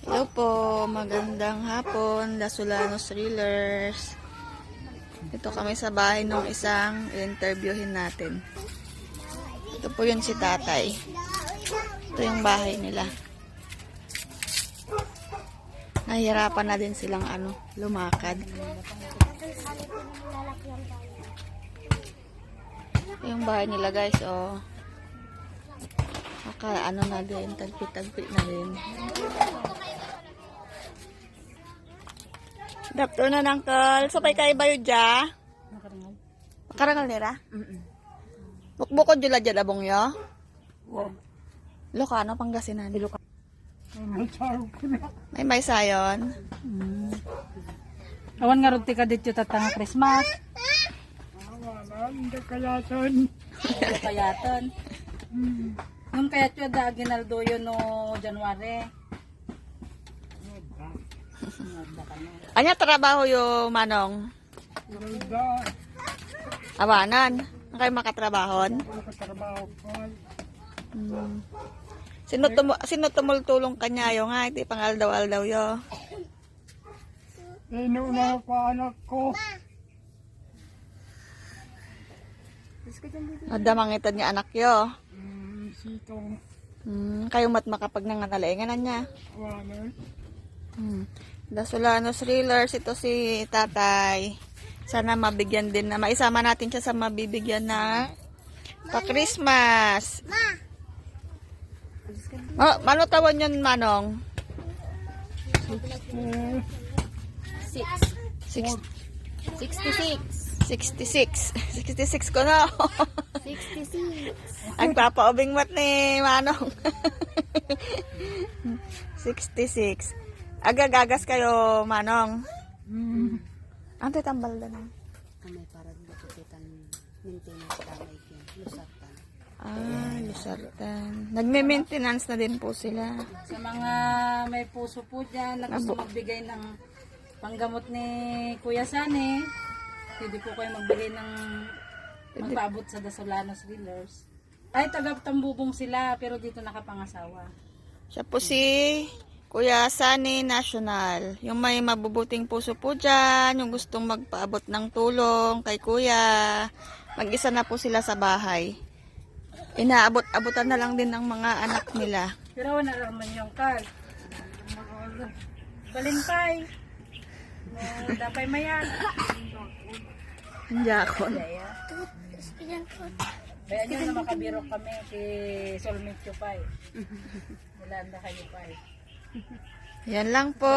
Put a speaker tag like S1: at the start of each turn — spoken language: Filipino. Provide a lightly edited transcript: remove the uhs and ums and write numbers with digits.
S1: Hello po, magandang hapon, Dasulanos Thrillers. Ito kami sa bahay ng isang interviewin natin. Ito po yun si tatay. Ito yung bahay nila. Nahihirapan na din silang lumakad. Ito yung bahay nila guys, oh. Na din, tagpi-tagpi na din. Dapto na nangkal. Sapay kayo ba yun dya? Makarangal nila? Bukbukod jula dya dabong yo? Ilocano, Pangasinan. May sayon.
S2: Awan nga rin ka dito tatang Christmas.
S3: Hindi kayaton.
S2: Kayaton. Nung kaya tiyo da ginaldo yun no January.
S1: Anya trabaho yo Manong? Awanan. Ang kayo makatrabahon? Sino tumultulong kanya yo nga? Iti pangaldaw-aldaw yo.
S3: Inuna pa anak ko.
S1: Nadamangitan niya anak yo.
S3: Sitong
S1: Kayo mat makapag nangangalaingan niya.
S3: wanan.
S1: Dasulanos Thrillers, ito si tatay. Sana mabigyan din na, maisama natin siya sa mabibigyan na pa-Christmas. Oh, ano tawon yun, Manong? 66 ko na.
S4: 66.
S1: Ang papaubing mat ni Manong. 66. Agagagas kayo, Manong. Ang tambal na lang.
S4: May parang dapat maintenance kamay ko. Lusatan.
S1: Lusartan. Nagme-maintenance na din po sila.
S2: Sa mga may puso po dyan na gusto magbigay ng panggamot ni Kuya Sani, pwede po kayo magbigay ng magpaabot sa Dasulanos Thrillers. Ay, taga-Tambubong sila pero dito nakapangasawa.
S1: Siya po si Kuya Sani National. Yung may mabubuting puso po dyan, yung gustong magpaabot ng tulong kay Kuya. Mag-isa na po sila sa bahay. Inaabot-abutan na lang din ng mga anak nila.
S2: Pero wala naman yung kal. Balimpay. No, dapay mayan.
S1: Hindi ako.
S2: Kaya nyo na makabiro kami kay Soulmate ko pa eh. Wala na kayo pa eh.
S1: Yan lang po.